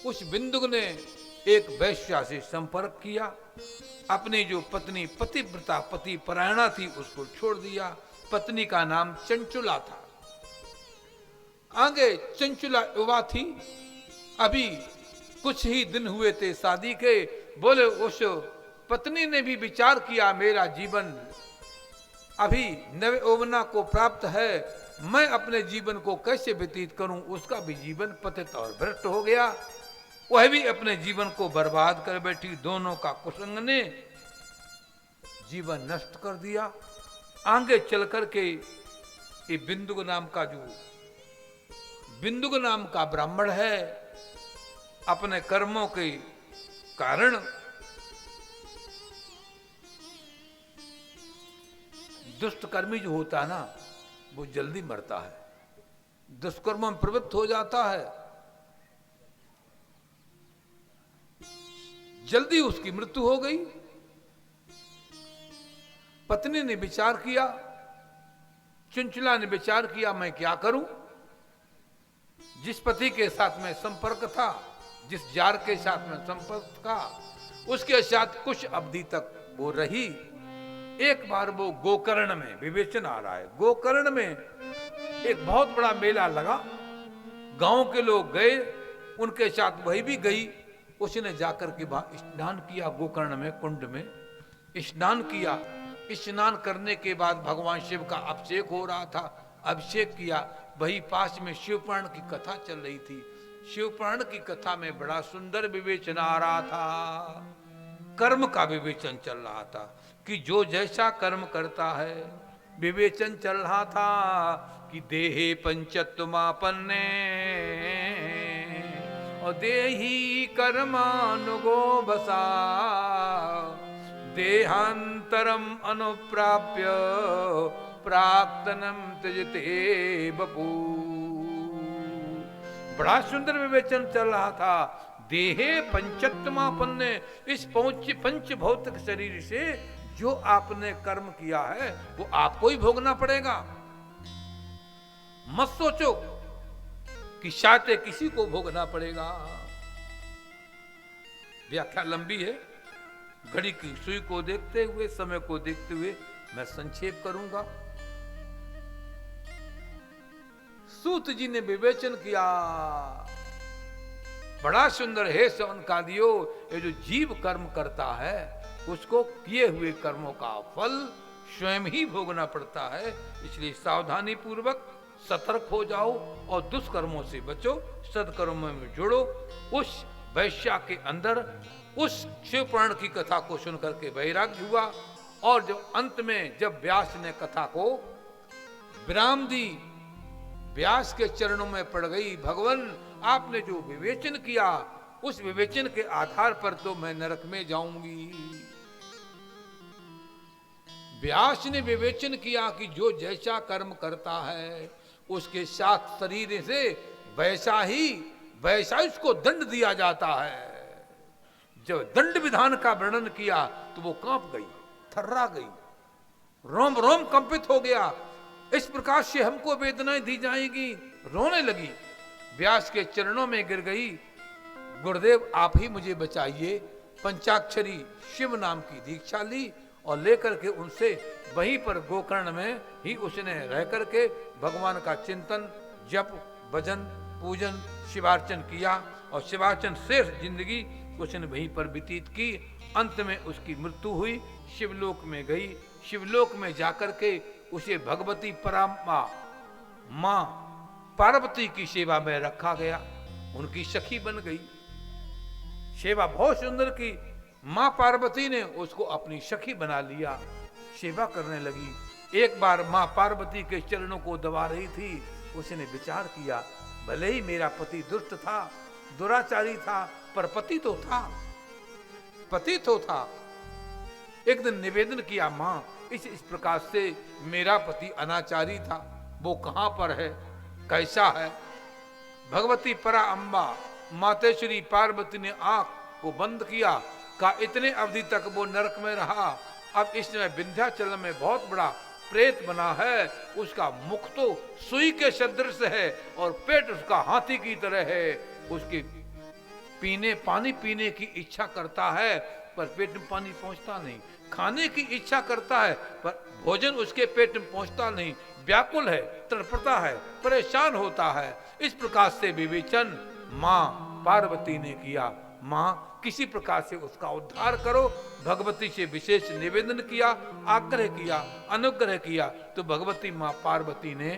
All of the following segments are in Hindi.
उस बिंदुक ने एक वैश्या से संपर्क किया, अपनी जो पत्नी पतिव्रता पति परायणा थी उसको छोड़ दिया। पत्नी का नाम चंचुला था। आगे चंचुला युवा थी, अभी कुछ ही दिन हुए थे शादी के। बोले उस पत्नी ने भी विचार किया, मेरा जीवन अभी नव यौवना को प्राप्त है, मैं अपने जीवन को कैसे व्यतीत करूं। उसका भी जीवन पतित और भ्रष्ट हो गया, वह भी अपने जीवन को बर्बाद कर बैठी। दोनों का कुसंग ने जीवन नष्ट कर दिया। आगे चल करके ये बिंदुक नाम का ब्राह्मण है, अपने कर्मों के कारण दुष्ट कर्मी जो होता है ना, वो जल्दी मरता है, दुष्कर्मों में प्रवृत्त हो जाता है, जल्दी उसकी मृत्यु हो गई। पत्नी ने विचार किया, चंचला ने विचार किया, मैं क्या करूं। जिस पति के साथ में संपर्क था, जिस जार के साथ में संपर्क था, उसके साथ कुछ अवधि तक वो रही। एक बार वो गोकर्ण में, विवेचन आ रहा है, गोकर्ण में एक बहुत बड़ा मेला लगा। गांव के लोग गए, उनके साथ वही भी गई। उसने जाकर के वहां स्नान किया, गोकर्ण में कुंड में स्नान किया। स्नान करने के बाद भगवान शिव का अभिषेक हो रहा था, अभिषेक किया। वही पास में शिवपुराण की कथा चल रही थी। शिवपुराण की कथा में बड़ा सुंदर विवेचन आ रहा था, कर्म का विवेचन चल रहा था कि जो जैसा कर्म करता है। विवेचन चल रहा था कि देहे पंचत्वमापन्ने और देही कर्मानुगो बसा देहांतरम अनुप्राप्य प्राक्तनम त्यजते बपू। बड़ा सुंदर विवेचन चल रहा था। देहे पंचत्वमापन्ने, इस पंच भौतिक शरीर से जो आपने कर्म किया है वो आपको ही भोगना पड़ेगा। मत सोचो कि शायद किसी को भोगना पड़ेगा। व्याख्या लंबी है, घड़ी की सुई को देखते हुए, समय को देखते हुए मैं संक्षेप करूंगा। सूत जी ने विवेचन किया, बड़ा सुंदर है शौनकादियो, ये जो जीव कर्म करता है उसको किए हुए कर्मों का फल स्वयं ही भोगना पड़ता है। इसलिए सावधानी पूर्वक सतर्क हो जाओ और दुष्कर्मों से बचो, सदकर्मों में जुड़ो। उस वैश्या के अंदर उस शिवपुराण की कथा को सुनकर के वैराग्य हुआ। और जब अंत में जब व्यास ने कथा को विराम दी, व्यास के चरणों में पड़ गई, भगवान आपने जो विवेचन किया उस विवेचन के आधार पर तो मैं नरक में जाऊंगी। व्यास ने विवेचन किया कि जो जैसा कर्म करता है उसके साथ शरीर से वैसा ही उसको दंड दिया जाता है। जब दंड विधान का वर्णन किया तो वो कांप गई, थर्रा गई, रोम रोम कंपित हो गया। इस प्रकार से हमको वेदनाएं दी जाएंगी, रोने लगी, व्यास के चरणों में गिर गई। गुरुदेव आप ही मुझे बचाइए। पंचाक्षरी शिव नाम की दीक्षा ली और लेकर के उनसे वहीं पर गोकर्ण में ही उसने रह करके भगवान का चिंतन, जप, भजन, पूजन, शिवार्चन किया और शिवार्चन शेष जिंदगी उसने वहीं पर व्यतीत की। अंत में उसकी मृत्यु हुई, शिवलोक में गई। शिवलोक में जाकर के उसे भगवती परमा मां पार्वती की सेवा में रखा गया, उनकी सखी बन गई। सेवा बहुत सुंदर की, मां पार्वती ने उसको अपनी सखी बना लिया, सेवा करने लगी। एक बार मां पार्वती के चरणों को दबा रही थी, उसने विचार किया भले ही मेरा पति दुष्ट था, दुराचारी था, पर पति तो था, पति तो था। एक दिन निवेदन किया, मां इस प्रकार से मेरा पति अनाचारी था, वो कहां पर है, कैसा है। भगवती परा अम्बा मातेश्वरी पार्वती ने आंख को बंद किया, कहा इतने अवधि तक वो नरक में रहा, अब इसमें विंध्याचल में बहुत बड़ा प्रेत बना है, उसका मुख तो सुई के सदृश है और पेट उसका हाथी की तरह है, उसके पानी पीने की इच्छा करता है पर पेट में पानी पहुंचता नहीं, खाने की इच्छा करता है पर भोजन उसके पेट में पहुंचता नहीं, व्याकुल है, तड़पता है, परेशान होता है। इस प्रकार से विवेचन मां पार्वती ने किया। मां किसी प्रकार से उसका उद्धार करो, भगवती से विशेष निवेदन किया, आग्रह किया, अनुग्रह किया। तो भगवती मां पार्वती ने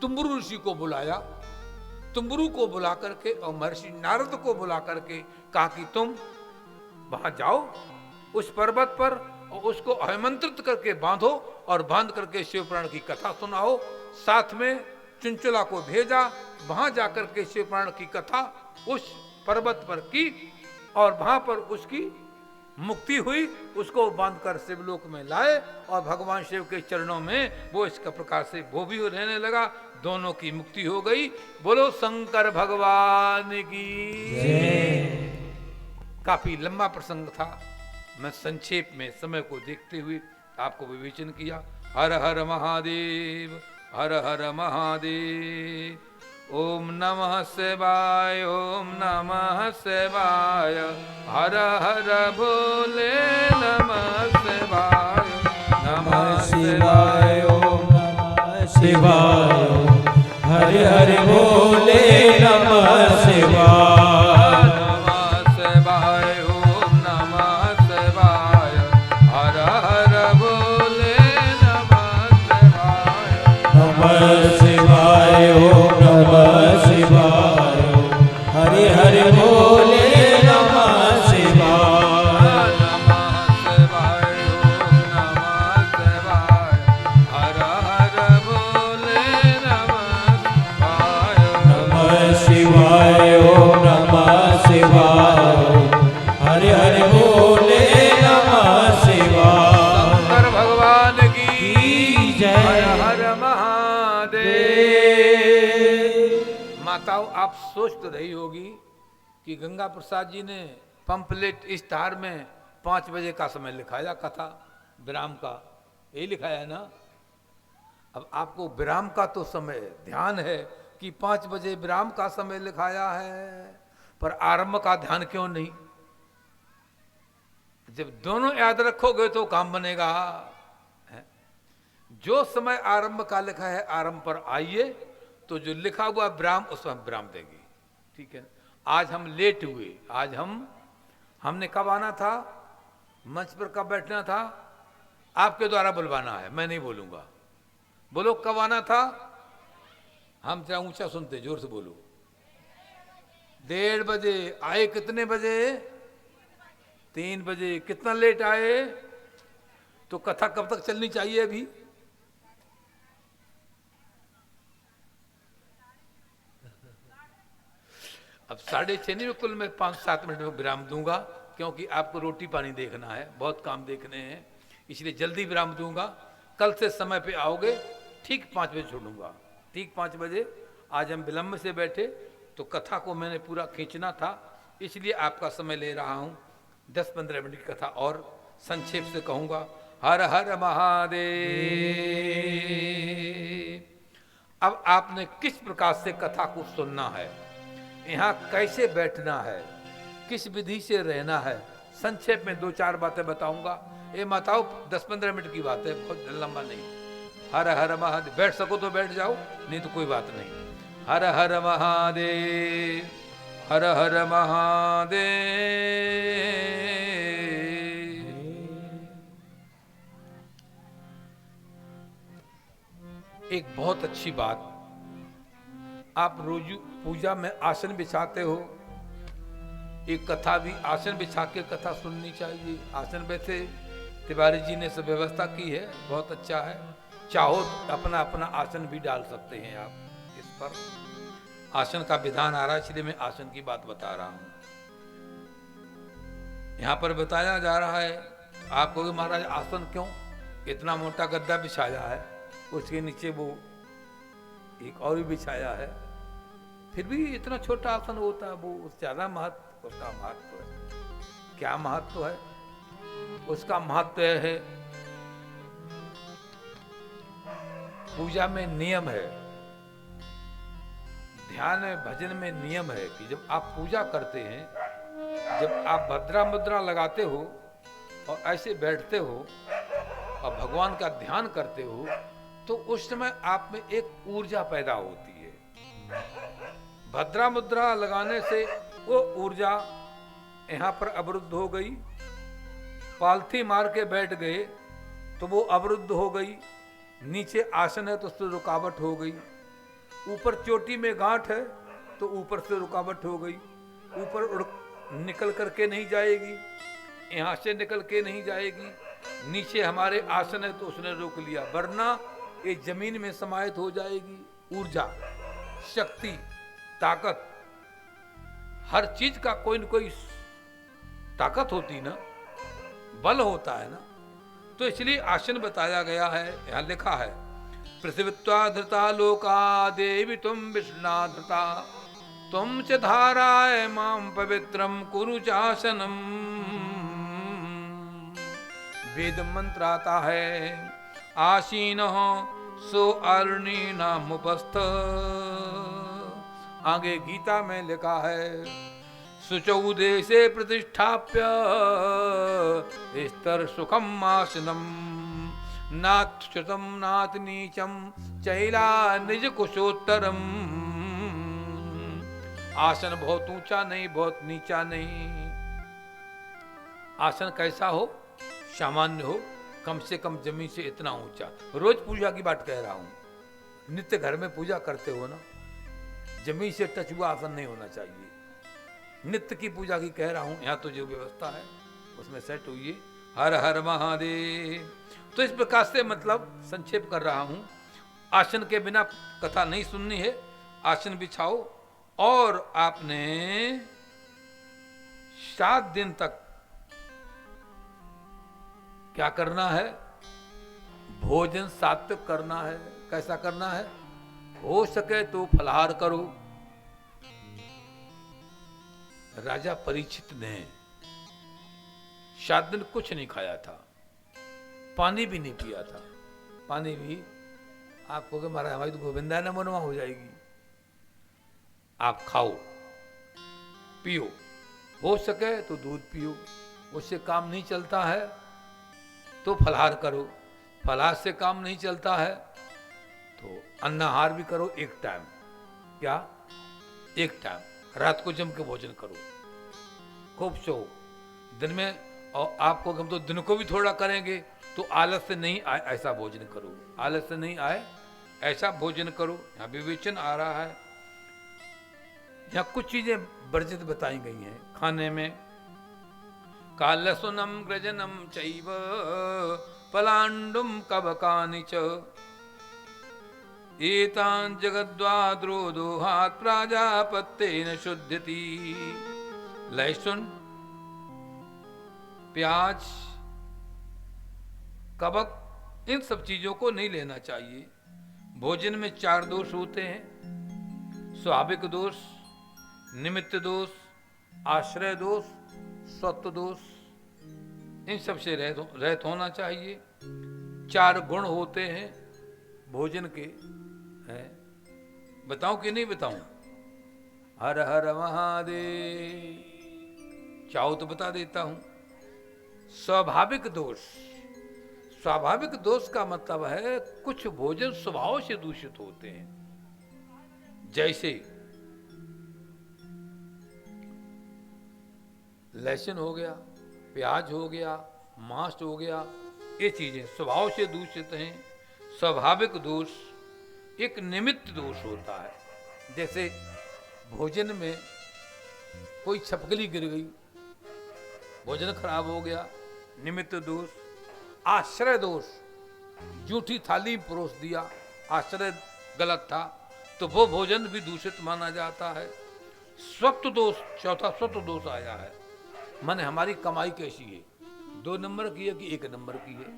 तुम्बुरु ऋषि को बुलाया, तुम्बुरु को बुला करके और महर्षि नारद को बुला करके कहा कि तुम वहां जाओ उस पर्वत पर और उसको आमंत्रित करके बांधो और बांध करके शिव पुराण की कथा सुनाओ। साथ में चुंचुला को भेजा, वहां जाकर के शिव पुराण की कथा उस पर्वत पर की और वहां पर उसकी मुक्ति हुई। उसको बांधकर शिवलोक में लाए और भगवान शिव के चरणों में वो इस प्रकार से वो भी रहने लगा, दोनों की मुक्ति हो गई। बोलो शंकर भगवान की। काफी लंबा प्रसंग था, मैं संक्षेप में समय को देखते हुए आपको विवेचन किया। हर हर महादेव, हर हर महादेव। ओम नमः शिवाय, ओम नमः शिवाय, हर हर भोले नमः शिवाय, नमः शिवाय, ओम नमः शिवाय, हरे हरे भोले नमः शिवाय, नमः शिवाय, ओम नमः शिवाय, हर हर भोले नमः शिवाय, नमः शिवाय, ओम नमः शिवाय, हरे हरे भोले नमः शिवाय, नमः शिवाय, ओम नमः शिवाय, हर हर भोले नमः शिवाय, नमः शिवाय, ओम नमः शिवाय, हरे हरे भोले नमः शिवाय। शंकर भगवान की जय। हर हर महादेव। माताओं, आप सोच तो रही होगी कि गंगा प्रसाद जी ने पंपलेट इस तार में 5 बजे का समय लिखाया, कथा विराम का यही लिखाया है ना। अब आपको विराम का तो समय ध्यान है कि 5 बजे विराम का समय लिखाया है, पर आरंभ का ध्यान क्यों नहीं? जब दोनों याद रखोगे तो काम बनेगा। जो समय आरंभ का लिखा है आरंभ पर आइए, तो जो लिखा हुआ विराम उसमें विराम देगी। ठीक है, आज हम लेट हुए। आज हमने कब आना था, मंच पर कब बैठना था, आपके द्वारा बुलवाना है, मैं नहीं बोलूंगा। बोलो कब आना था। हम चाहे ऊंचा सुनते, जोर से बोलो। 1:30 बजे आए। कितने बजे? 3 बजे। कितना लेट आए? तो कथा कब तक चलनी चाहिए अभी? अब 6:30 नहीं, कुल मैं 5-7 मिनट में विराम दूंगा, क्योंकि आपको रोटी पानी देखना है, बहुत काम देखने हैं, इसलिए जल्दी विराम दूंगा। कल से समय पे आओगे, ठीक 5 बजे छोड़ूंगा। ठीक 5 बजे। आज हम विलंब से बैठे तो कथा को मैंने पूरा खींचना था, इसलिए आपका समय ले रहा हूं। 10-15 मिनट की कथा और संक्षेप से कहूंगा। हर हर महादेव। अब आपने किस प्रकार से कथा को सुनना है, यहाँ कैसे बैठना है, किस विधि से रहना है, संक्षेप में 2-4 बातें बताऊंगा। ये माताओं 10-15 मिनट की बात है, बहुत लंबा नहीं। हर हर महादेव। बैठ सको तो बैठ जाओ, नहीं तो कोई बात नहीं। हर हर महादेव, हर हर महादेव। एक बहुत अच्छी बात, आप रोज पूजा में आसन बिछाते हो, एक कथा भी आसन बिछा के कथा सुननी चाहिए। आसन वैसे तिवारी जी ने सब व्यवस्था की है, बहुत अच्छा है। चाहो अपना अपना आसन भी डाल सकते हैं आप इस पर। आसन का विधान आ रहा है, इसलिए मैं आसन की बात बता रहा हूं। यहां पर बताया जा रहा है, आप कहोगे महाराज आसन क्यों, इतना मोटा गद्दा बिछाया है, उसके नीचे वो एक और भी बिछाया है, फिर भी इतना छोटा आसन होता है, वो उससे ज्यादा महत्व, उसका महत्व है। क्या महत्व है उसका? महत्व है, पूजा में नियम है, ध्यान में भजन में नियम है कि जब आप पूजा करते हैं, जब आप भद्रा मुद्रा लगाते हो और ऐसे बैठते हो और भगवान का ध्यान करते हो, तो उस समय आप में एक ऊर्जा पैदा होती है। भद्रा मुद्रा लगाने से वो ऊर्जा यहाँ पर अवरुद्ध हो गई, पालथी मार के बैठ गए तो वो अवरुद्ध हो गई, नीचे आसन है तो उससे रुकावट हो गई, ऊपर चोटी में गांठ है तो ऊपर से रुकावट हो गई, ऊपर उड़ निकल करके नहीं जाएगी, यहाँ से निकल के नहीं जाएगी, नीचे हमारे आसन है तो उसने रोक लिया, वरना ये जमीन में समाहित हो जाएगी। ऊर्जा, शक्ति, ताकत, हर चीज का कोई न कोई ताकत होती ना, बल होता है ना, तो इसलिए आसन बताया गया है। यहां लिखा है पृथ्वीत्वा धृता लोका देवी तुम विष्णा धृता तुम च धाराय माम पवित्रम कुरु चासनम। वेद मंत्र आता है आसीन सो अरुणी नाम उपस्थ। आगे गीता में लिखा है शुचौ देशे प्रतिष्ठाप्य स्तर सुखम आसनम नाथ श्रुतम नाथ नीचम चैला निज कुशोत्तरम। आसन बहुत ऊंचा नहीं, बहुत नीचा नहीं। आसन कैसा हो? सामान्य हो, कम से कम जमीन से इतना ऊंचा। रोज पूजा की बात कह रहा हूं, नित्य घर में पूजा करते हो ना, जमीन से टच हुआ आसन नहीं होना चाहिए। नित्य की पूजा की कह रहा हूं, यहां तो जो व्यवस्था है उसमें सेट हुई। हर हर महादेव। तो इस प्रकार से मतलब संक्षेप कर रहा हूं, आसन के बिना कथा नहीं सुननी है। आसन बिछाओ और आपने 7 दिन तक क्या करना है? भोजन सात्विक करना है। कैसा करना है? हो सके तो फलाहार करो। राजा परीक्षित ने 7 दिन कुछ नहीं खाया था, पानी भी नहीं पिया था। पानी भी आप कहोगे महाराज हमारी तो गोविंदा न मनवा हो जाएगी। आप खाओ पियो, हो सके तो दूध पियो, उससे काम नहीं चलता है तो फलाहार करो, फलाहार से काम नहीं चलता है तो अन्नाहार भी करो। एक टाइम, क्या? एक टाइम रात को जम के भोजन करो, खूब सो। दिन में, और आपको हम तो दिन को भी थोड़ा करेंगे तो आलस से नहीं आए ऐसा भोजन करो, आलस से नहीं आए ऐसा भोजन करो। यहाँ विवेचन आ रहा है, यहाँ कुछ चीजें वर्जित बताई गई हैं खाने में। कालसुनम ग्रजनम चैव पलांडुम कवकानि च एतान जगद्वाद्रो दोहात प्राजापत्येन शुद्धति। लहसुन, प्याज, कवक, इन सब चीजों को नहीं लेना चाहिए। भोजन में 4 दोष होते हैं: स्वाभाविक दोष, निमित्त दोष, आश्रय दोष, सत्व दोष। इन सब से रहित होना चाहिए। 4 गुण होते हैं भोजन के, हैं? बताऊं कि नहीं बताऊं? हर हर महादेव। चाहो तो बता देता हूं। स्वाभाविक दोष, स्वाभाविक दोष का मतलब है कुछ भोजन स्वभाव से दूषित होते हैं। जैसे लहसुन हो गया, प्याज हो गया, मांस हो गया, ये चीजें स्वभाव से दूषित हैं। स्वाभाविक दोष। एक निमित्त दोष होता है, जैसे भोजन में कोई छपकली गिर गई, भोजन खराब हो गया, निमित्त दोष। आश्रय दोष, जूठी थाली परोस दिया, आश्रय गलत था तो वो भोजन भी दूषित माना जाता है। स्वत्व दोष, चौथा स्वत्व दोष आया है, माने हमारी कमाई कैसी है, 2 नंबर की है कि 1 नंबर की है,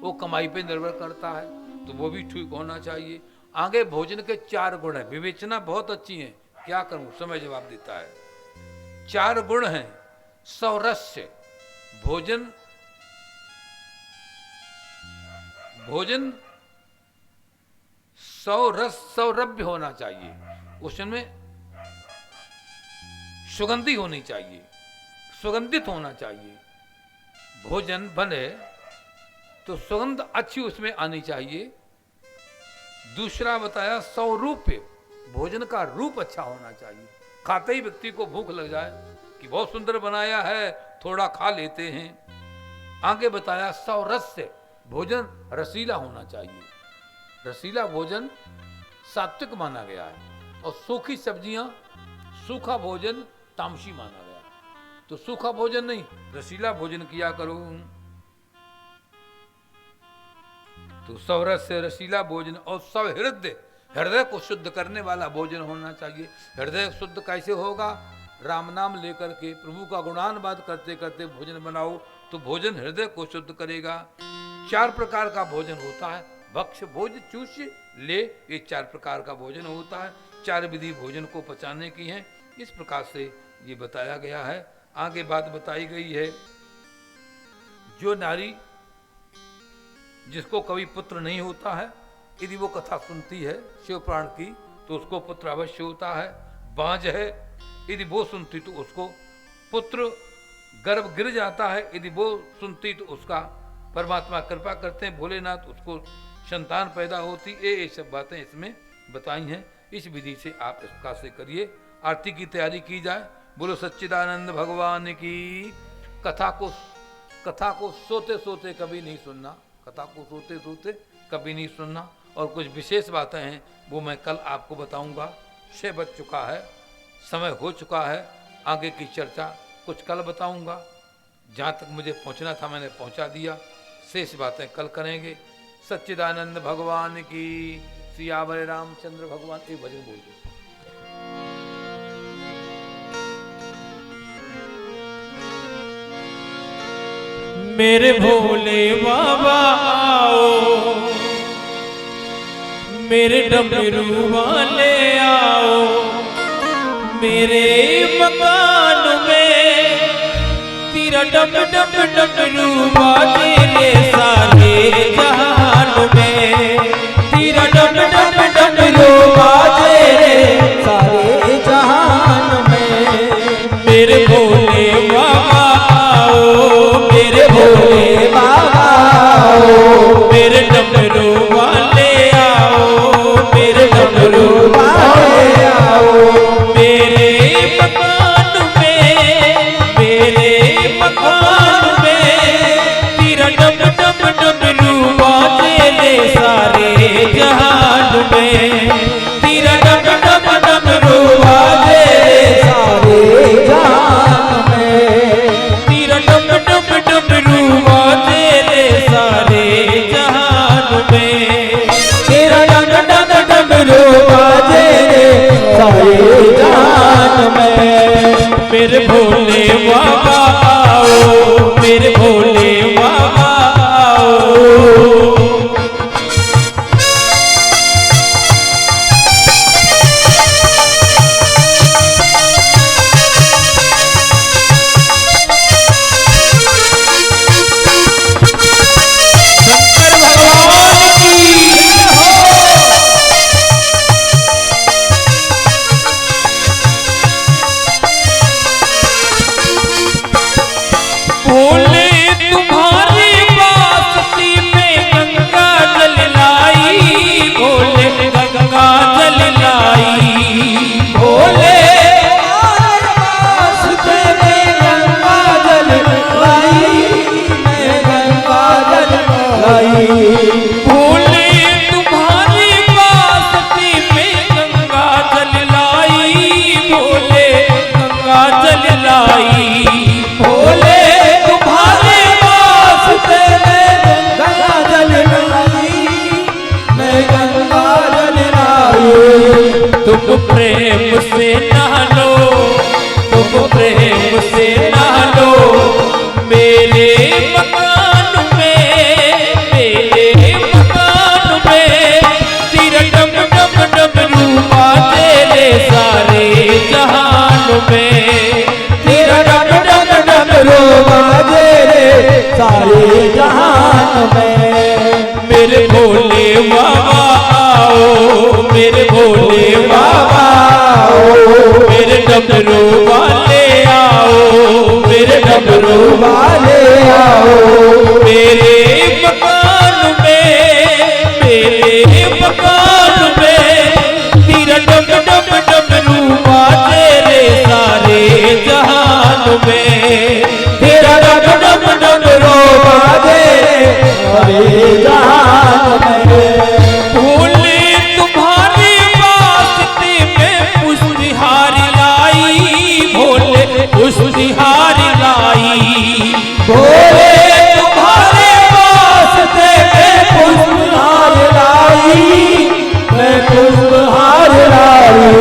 वो कमाई पे निर्भर करता है, तो वो भी ठीक होना चाहिए। आगे भोजन के 4 गुण है। विवेचना बहुत अच्छी है, क्या करूं, समय जवाब देता है। 4 गुण हैं। सौरस्य, भोजन सौरस, सौरभ्य होना चाहिए, उसमें सुगंधी होनी चाहिए, सुगंधित होना चाहिए। भोजन बने तो सुगंध अच्छी उसमें आनी चाहिए। दूसरा बताया सौरूप्य, भोजन का रूप अच्छा होना चाहिए। खाते ही व्यक्ति को भूख लग जाए कि बहुत सुंदर बनाया है, थोड़ा खा लेते हैं। आगे बताया सौरस्य, भोजन रसीला होना चाहिए। रसीला भोजन सात्विक माना गया है और सूखी सब्जियां, सूखा भोजन तामसी माना गया है। तो सूखा भोजन नहीं, रसीला भोजन किया करो। तो सौरस्य रसीला भोजन और सौहृदय, हृदय को शुद्ध करने वाला भोजन होना चाहिए। हृदय शुद्ध कैसे होगा? राम नाम लेकर के प्रभु का गुणानुवाद करते करते भोजन बनाओ तो भोजन हृदय को शुद्ध करेगा। 4 प्रकार का भोजन होता है, भक्ष भोज चूष ले, ये 4 प्रकार का भोजन होता है। 4 विधि भोजन को पचाने की है। इस प्रकार से ये बताया गया है। आगे बात बताई गई है, जो नारी जिसको कभी पुत्र नहीं होता है, यदि वो कथा सुनती है शिव पुराण की तो उसको पुत्र अवश्य होता है। बांझ है, यदि वो सुनती तो उसको पुत्र गर्भ गिर जाता है, यदि वो सुनती तो उसका परमात्मा कृपा करते हैं भोलेनाथ, उसको संतान पैदा होती। ये सब बातें इसमें बताई हैं। इस विधि से आप इसका से करिए। आरती की तैयारी की जाए। बोलो सच्चिदानंद भगवान की। कथा को सोते सोते कभी नहीं सुनना, कथा को सोते सोते कभी नहीं सुनना। और कुछ विशेष बातें हैं वो मैं कल आपको बताऊंगा। 6 बज चुका है, समय हो चुका है। आगे की चर्चा कुछ कल बताऊंगा। जहाँ तक मुझे पहुँचना था मैंने पहुँचा दिया, शेष बातें कल करेंगे। सच्चिदानंद भगवान की। सियावर रामचंद्र भगवान। एक भजन बोल दो। मेरे भोले बाबा आओ, मेरे डमरू वाले आओ, मेरे मकान में तेरा डम डम डमरू बाजे रे सारे जहान में। तेरा डम डम डमरू बाजे रे सारे जहान में। मेरे भोले बाबा आओ, मेरे भोले बाबा आओ, मेरे डमरू वाले आओ, मेरे डमरू वाले आओ, मेरे मकान में, मेरे मकान में तेरा डम डम डमरू बाजे ले सारे जहान में। तेरा डम डम डमरू बाजे ले सारे जहान में। तेरा डम डम डमरू बाजे ले सारे जहान में। तेरा डम डम डमरू बाजे ले सारे जहान में। मेरे भोले बाबा आओ, मेरे भोले बाबा आओ। तुम प्रेम से नहा लो, तुम प्रेम से नहा लो, मेरे मकान में, मेरे मकान में तेरा डम डम डमरू बाजे ले सारे जहान में। तेरा डम डम डमरू बाजे ले सारे जहान में। मेरे भोले बाबा आओ, मेरे भोले बाबा आओ मेरे डमरू वाले आओ मेरे डमरू वाले आओ मेरे मकान में तेरा डम डम डमरू बाजे रे सारे जहान में तेरा डम डम डमरू बाजे रे सारे जहान में भोले तुम्हारे वास्ते में पुष्पिहार लाई भोले पुष्पिहार लाई भोले तुम्हारे वास्ते में पुष्पिहार लाई मैं पुष्पिहार लाई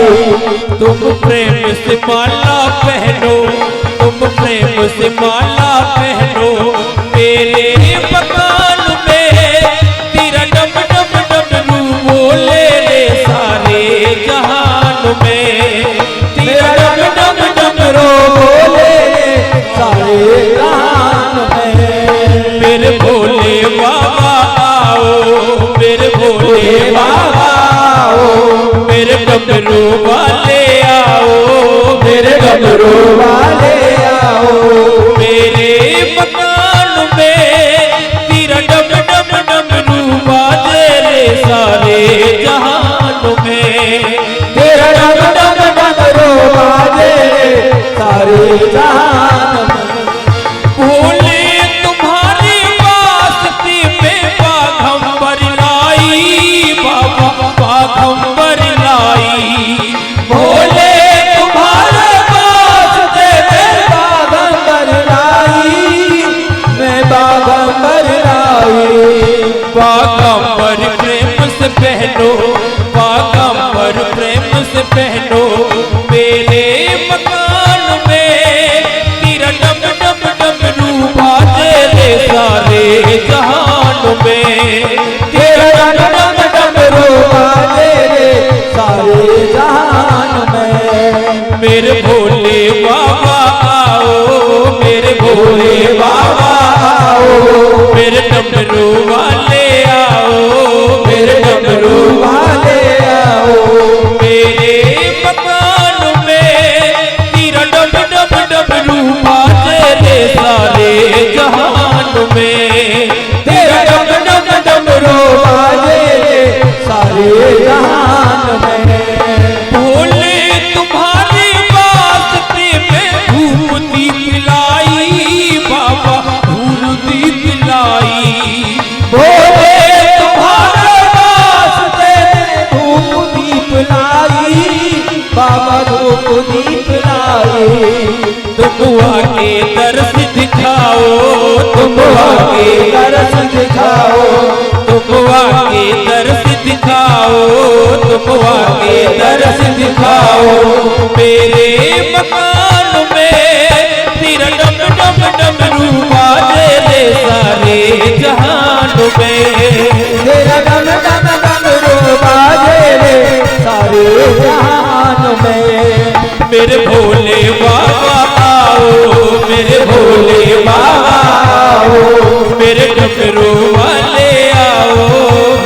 तुम प्रेम से माला पहनो तुम प्रेम से माला पहनो मेरे मकान में तेरा डम डम डमरू बोले रे सारे जहान में तेरा डम डम डमरू बोले रे सारे जहान में मेरे भोले बाबा आओ मेरे भोले बाबा आओ मेरे डमरू वाले आओ मेरे डमरू वाले आओ मेरे मकान में तेरा डम डम डमरू बाजे रे सारे जहान में तेरा डम डम डमरू बाजे रे सारे जहान में भोले तुम्हारे वास्ते में बाघंबर लाई बाबा बाघंबर लाई भोले तुम्हारे वास्ते में बाघंबर लाई मैं बाघंबर लाई बाघंबर प्रेम से पहनो बाघंबर प्रेम से पहनो मेरे मकान में तेरा डम डम डमरू बाजे रे सारे जहान में तेरा डम डम डमरू बाजे रे सारे जहान में मेरे भोले बाबा आओ मेरे भोले बाबा आओ मेरे डमरू वाले आओ मेरे डमरू वाले आओ मेरे मकान में तेरा डम डम डमरू बाजे रे सारे जहान में तेरा डम डम डमरू बाजे रे सारे जहान में भोले तुम्हारे वास्ते में धूप दीप लाई बाबा धूप दीप लाई भोले तुम्हारे वास्ते में धूप दीप लाई बाबा धूप दीप लाई तुम आके दर्श दिखाओ तुम आके दर्श दिखाओ तुम आके दर्श दिखाओ तुम आके दर्श दिखाओ मेरे मकान में तेरा डम डम डमरू बाजे रे सारे जहान में तेरा डम डम डमरू बाजे रे सारे जहान में मेरे भोले बाबा आओ मेरे भोले बाबा आओ मेरे डमरू वाले आओ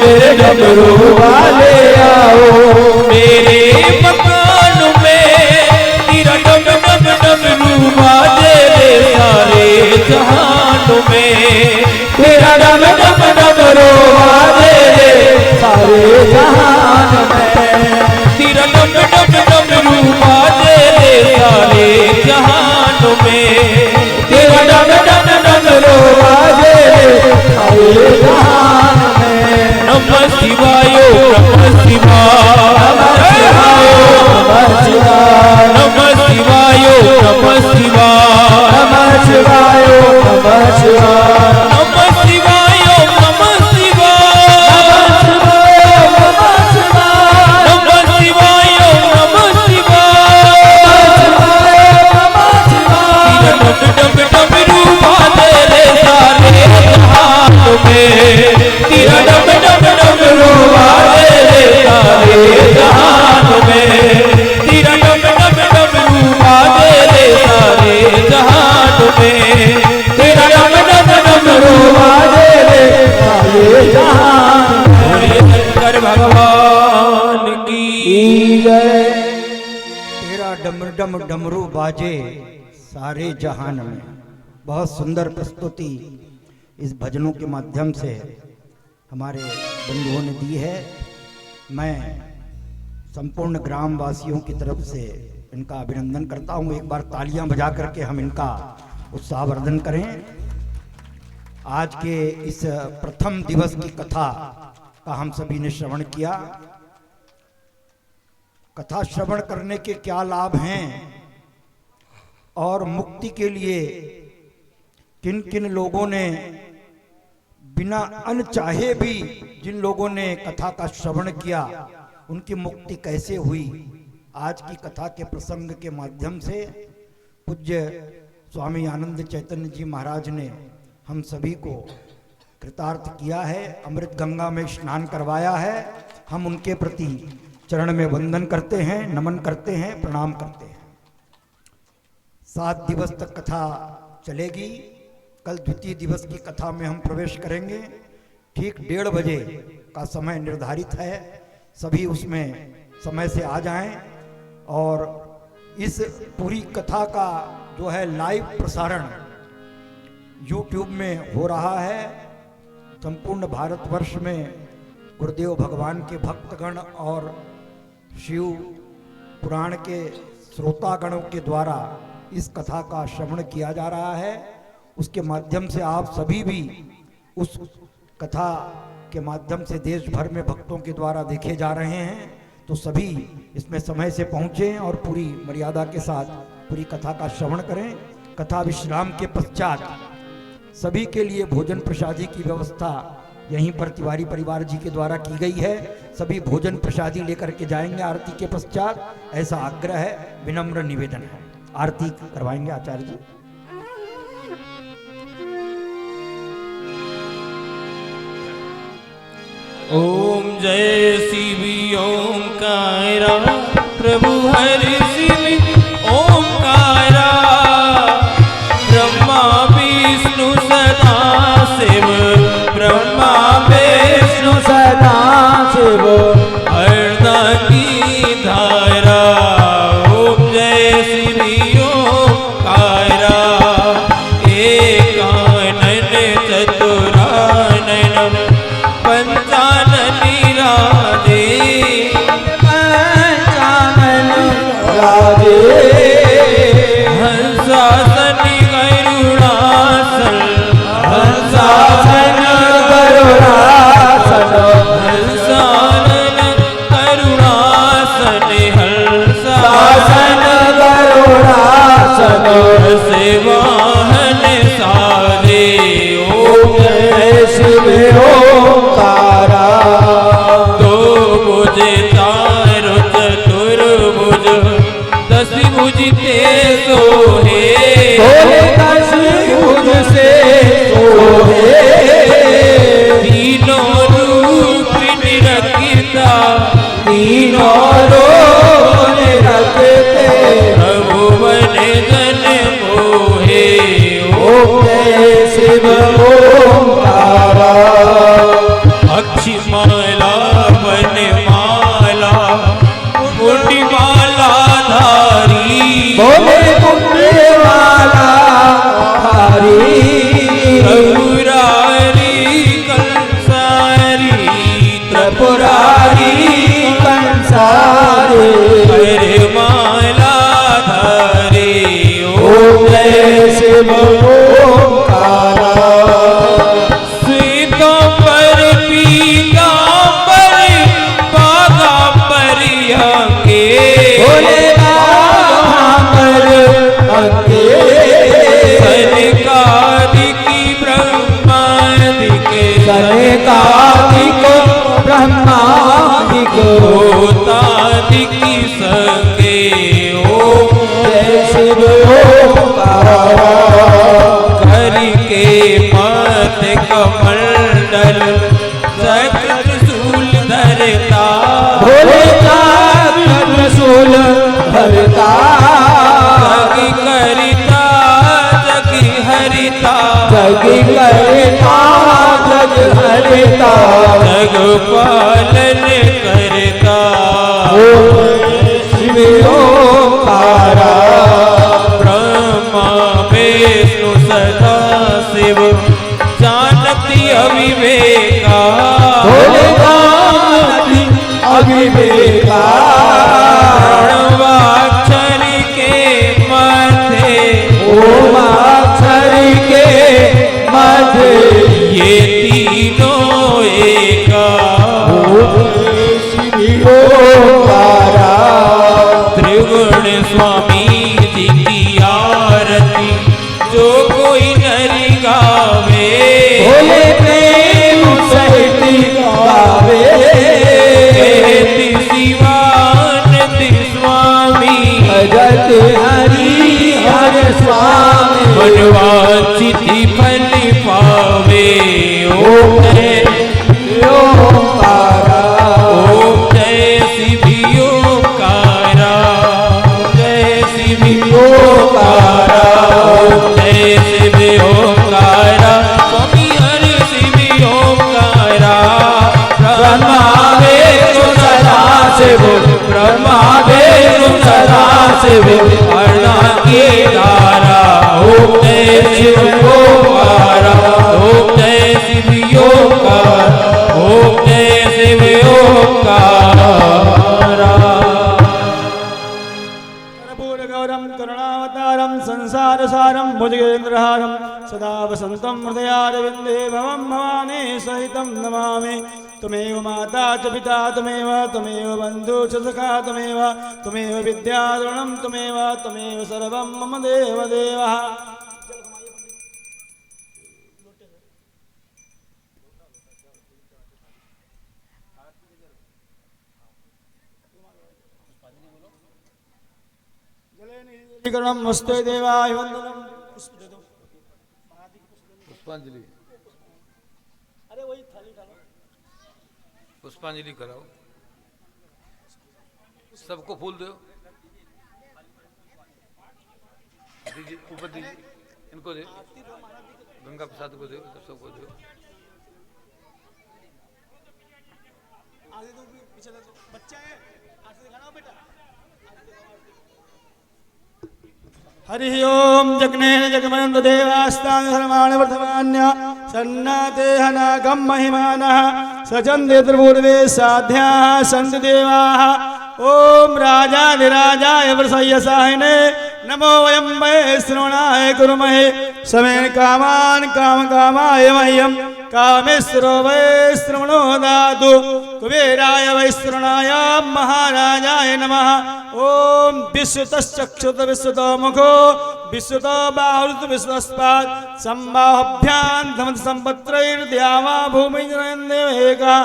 मेरे डमरू वाले आओ मेरे मकान में तेरा डम डम डमरू बाजे रे सारे जहान में तेरा डम डम डमरू बाजे रे सारे जहान में तेरा डम डम डमरू बाजे रे सारे जहान में तेरा डम डम डमरू बाजे रे सारे जहान में नमः शिवाय नमः शिवाय डम डमरू बाजे सारे जहान में। बहुत सुंदर प्रस्तुति इस भजनों के माध्यम से हमारे बंधुओं ने दी है। मैं संपूर्ण ग्राम वासियों की तरफ से इनका अभिनंदन करता हूं। एक बार तालियां बजा करके हम इनका उत्साहवर्धन करें। आज के इस प्रथम दिवस की कथा का हम सभी ने श्रवण किया। कथा श्रवण करने के क्या लाभ हैं और मुक्ति के लिए किन किन लोगों ने बिना अनचाहे भी जिन लोगों ने कथा का श्रवण किया उनकी मुक्ति कैसे हुई, आज की कथा के प्रसंग के माध्यम से पूज्य स्वामी आनंद चैतन्य जी महाराज ने हम सभी को कृतार्थ किया है, अमृत गंगा में स्नान करवाया है। हम उनके प्रति चरण में वंदन करते हैं, नमन करते हैं, प्रणाम करते हैं। 7 दिवस तक कथा चलेगी। कल द्वितीय दिवस की कथा में हम प्रवेश करेंगे। ठीक 1:30 बजे का समय निर्धारित है। सभी उसमें समय से आ जाएं और इस पूरी कथा का जो है लाइव प्रसारण YouTube में हो रहा है। संपूर्ण भारतवर्ष में गुरुदेव भगवान के भक्तगण और शिव पुराण के श्रोतागणों के द्वारा इस कथा का श्रवण किया जा रहा है। उसके माध्यम से आप सभी भी उस कथा के माध्यम से देश भर में भक्तों के द्वारा देखे जा रहे हैं। तो सभी इसमें समय से पहुँचें और पूरी मर्यादा के साथ पूरी कथा का श्रवण करें। कथा विश्राम के पश्चात सभी के लिए भोजन प्रसादी की व्यवस्था यहीं पर तिवारी परिवार जी के द्वारा की गई है। सभी भोजन प्रसादी लेकर के जाएंगे आरती के पश्चात, ऐसा आग्रह है, विनम्र निवेदन है। आरती करवाएंगे आचार्य जी। ओम जय शिव ओंकारा प्रभु हरि शिव ओंकारा ब्रह्मा विष्णु सदा शिव ब्रह्मा विष्णु सदा शिव अर्धांगी धारा। ओम जय शिव ओंकारा एकानन चतुरानन पंचाननी राधे पंचानन राधे हंसासन गरुड़ासन हंसासन गरुड़ासन हंसानन करुणासन हंसासन गरुड़ासन सेवाहन साधे। ओम जय शिव ओंकारा दो भुज चार चतुर्भुज दस भुज ते सोहे 10 भुज से सोहे तीनों रूप निरखता तीनों रूप निरखते प्रभु बने जन मोहे। ओम जय शिव ओंकारा अक्षी माला बन माला मुंडी माला धारी बोले मुंडी माला धारी त्रिपुरारी कंसारी त्रिपुरारी कंसारी हरे माला धारी। ओम जय शिव ओंकारा श्वेतांबर पीतांबर बागांबर अंगे भोले बागांबर अंगे सनकादिक ब्रह्मादिक सनकादिक ब्रह्मादिक होतादिक संगे। ओम जय शिव ओंकारा करके मत कमंडल चक्र त्रिशूल धरता भोले चक्र त्रिशूल धरता जग करता जग हरिता जग करता जग हरिता जग पालन करता। ओम शिव ओंकारा शिव जानती अविवेका अविवेका प्रणवाक्षर के मध्य ओमाक्षर के मध्य ये तीनों एका शिवोकारा त्रिगुण स्वामी जी की आरती जो कोई नरी गावे भोले प्रेम सहित गावे शिवानंद स्वामी भजत हरि हर स्वामी मनवांछित फल पावे ओम जय ओंकारा ओम जय शिव ओंकारा जय शिव ओंकारा ओम जय शिव ओंकारा स्वामी हरि शिव ओंकारा ब्रह्मा विष्णु सदा शिव ब्रह्मा विष्णु सदा शिव अर्णांगी धारा ओम जय शिव ओंकारा ओम जय शिव ओंकारा ओम जय शिव ओंकारा कर्पूरगौरं करुणावतारं संसारसारं भुजगेन्द्रहारं सदा वसन्तं हृदयारविन्दे भवं भवानी सहितं नमामि त्वमेव माता च पिता त्वमेव बन्धु च सखा त्वमेव विद्याद्रवणं त्वमेव सर्वं मम देवदेवः नमस्ते देवाय वंदनम पुष्पांजलि अरे वही थाली डालो पुष्पांजलि कराओ सबको फूल दो दीजिए ऊपर दीजिए इनको दे गंगा प्रसाद को दो सबको दो आगे तो पीछे देखो बच्चा है आगे दिखाना बेटा हरि ओम जगने जगमनंद देवास्तान धर्माण वर्धमान्य सन्नाते हनागम महिमानः सचन्दे त्रिपूर्वे साध्या सन्ति देवाः ओम राजाधिराजाय वृषयसाहिने नमो वयं वै श्रवणाय कुर्महे समेन कामान् कामकामाय मह्यं कामेश्वरो वै श्रवणो दातु कुबेराय वै श्रवणाय महाराजाय नमः ओम विश्वतश्चक्षुत विश्वतो मुखो विश्वतो बाहुरुत विश्वस्पात् सम्बाहुभ्यां धमत संपत्रैर्द्यावा भूमि जनयन्देवेका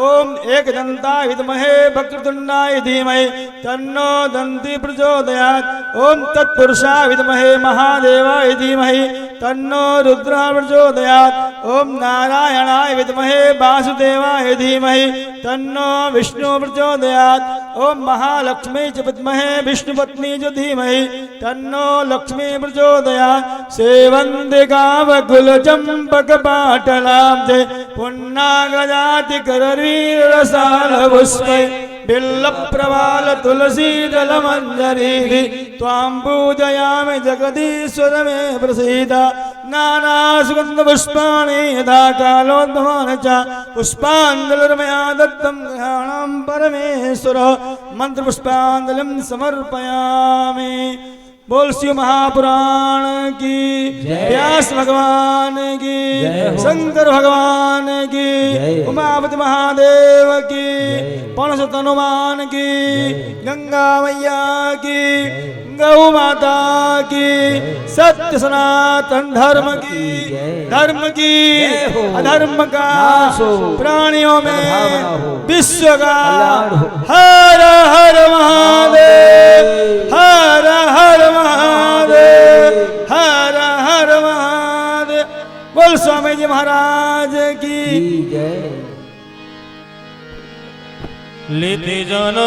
ओम एकदन्ताय विद्महे वक्रतुण्डाय धीमहि तन्नो दन्ति प्रचोदयात् ओम तत्पुरुषाय विद्महे महादेवाय धीमहि तन्नो रुद्रः प्रचोदयात् ओम नारायणाय विद्महे वासुदेवाय धीमहि तन्नो विष्णु प्रचोदयात् ओम महालक्ष्मी च विद्महे विष्णुपत्नी च धीमहि तन्नो लक्ष्मी प्रचोदयात् सेवन्दिकावकुलचम्पकपाटलाब्धे पुन्नागजाति करवीररसालपुष्पै बिल्लप्रवाल तुलसीदलमञ्जरी त्वां पूजयामि जगदीश्वर मे प्रसीद नानासुगन्धपुष्पाणि यथा कालोद्भवानि च पुष्पाञ्जलिर्मया दत्तं गृहाणां परमेश्वर मन्त्रपुष्पाञ्जलिं समर्पयामि। बोल शिव महापुराण की व्यास भगवान की शंकर भगवान की उमापति महादेव की पौष हनुमान की गंगा मैया की गौ माता की सत्य सनातन धर्म की अधर्म का प्राणियों में विश्व का हर हर महादेव हर हर महादेव हर हर महादेव। बोल स्वामी जी महाराज की लेते जानो